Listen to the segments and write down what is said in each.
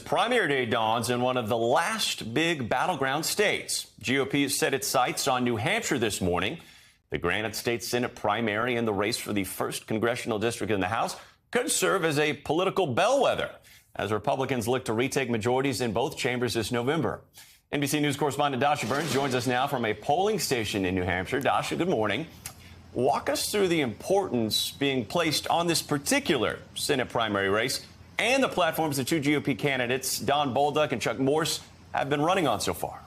primary day dawns in one of the last big battleground states. GOP has set its sights on New Hampshire this morning. The Granite State Senate primary and the race for the 1st congressional district in the House could serve as a political bellwether as Republicans look to retake majorities in both chambers this November. NBC News correspondent Dasha Burns joins us now from a polling station in New Hampshire. Dasha, good morning. Walk us through the importance being placed on this particular Senate primary race and the platforms the two GOP candidates, Don Bolduc and Chuck Morse, have been running on so far.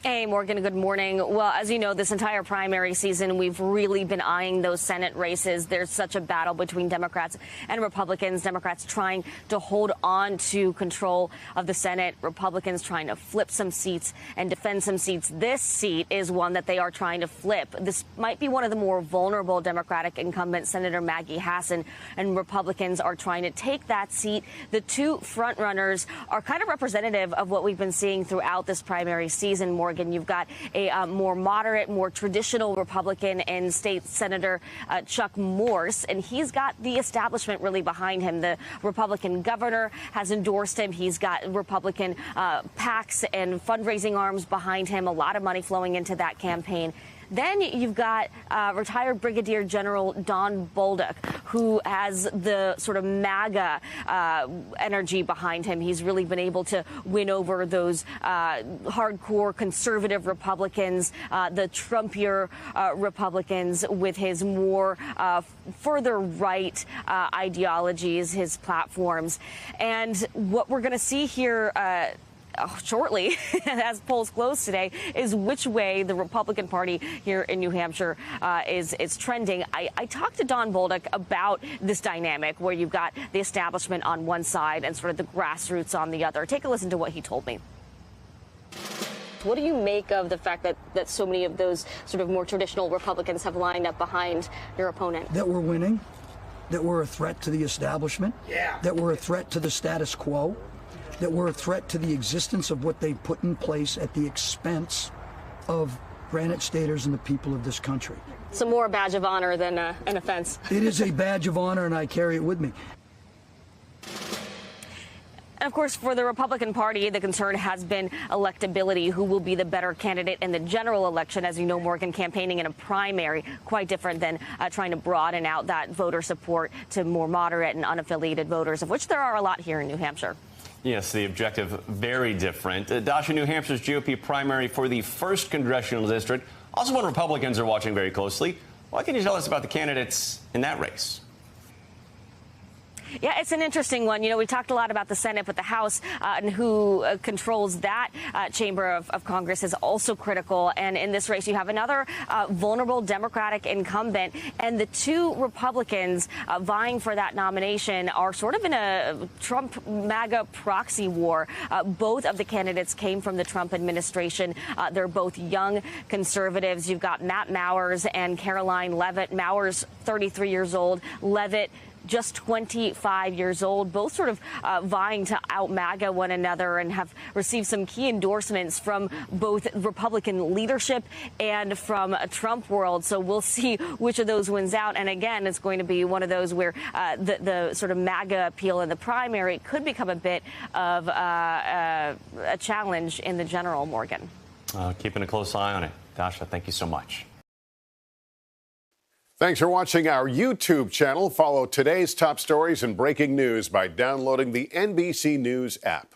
Hey, Morgan, good morning. Well, as you know, this entire primary season, we've really been eyeing those Senate races. There's such a battle between Democrats and Republicans. Democrats trying to hold on to control of the Senate. Republicans trying to flip some seats and defend some seats. This seat is one that they are trying to flip. This might be one of the more vulnerable Democratic incumbents, Senator Maggie Hassan, and Republicans are trying to take that seat. The two frontrunners are kind of representative of what we've been seeing throughout this primary season, Morgan. You've got a more moderate, more traditional Republican and State Senator Chuck Morse, and he's got the establishment really behind him. The Republican governor has endorsed him. He's got Republican PACs and fundraising arms behind him, a lot of money flowing into that campaign. Then you've got retired Brigadier General Don Bolduc, who has the sort of MAGA energy behind him. He's really been able to win over those hardcore conservative Republicans, the Trumpier Republicans with his more further right ideologies, his platforms. And what we're going to see here shortly, as polls close today, is which way the Republican Party here in New Hampshire is trending. I talked to Don Bolduc about this dynamic where you've got the establishment on one side and sort of the grassroots on the other. Take a listen to what he told me. What do you make of the fact that so many of those sort of more traditional Republicans have lined up behind your opponent? That we're winning, that we're a threat to the establishment, that we're a threat to the status quo, that we're a threat to the existence of what they put in place at the expense of Granite Staters and the people of this country. So more a badge of honor than an offense. It is a badge of honor, and I carry it with me. And of course, for the Republican Party, the concern has been electability. Who will be the better candidate in the general election? As you know, Morgan, campaigning in a primary, quite different than trying to broaden out that voter support to more moderate and unaffiliated voters, of which there are a lot here in New Hampshire. Yes, the objective very different. Dasha, New Hampshire's GOP primary for the 1st congressional district, also one Republicans are watching very closely. What can you tell us about the candidates in that race? Yeah, it's an interesting one. You know, we talked a lot about the Senate, but the House and who controls that chamber of Congress is also critical. And in this race, you have another vulnerable Democratic incumbent. And the two Republicans vying for that nomination are sort of in a Trump-MAGA proxy war. Both of the candidates came from the Trump administration. They're both young conservatives. You've got Matt Mowers and Caroline Leavitt. Mowers, 33 years old. Leavitt, just 25 years old, both sort of vying to out-MAGA one another and have received some key endorsements from both Republican leadership and from a Trump world. So we'll see which of those wins out. And again, it's going to be one of those where the sort of MAGA appeal in the primary could become a bit of a challenge in the general, Morgan. Keeping a close eye on it. Dasha, thank you so much. Thanks for watching our YouTube channel. Follow today's top stories and breaking news by downloading the NBC News app.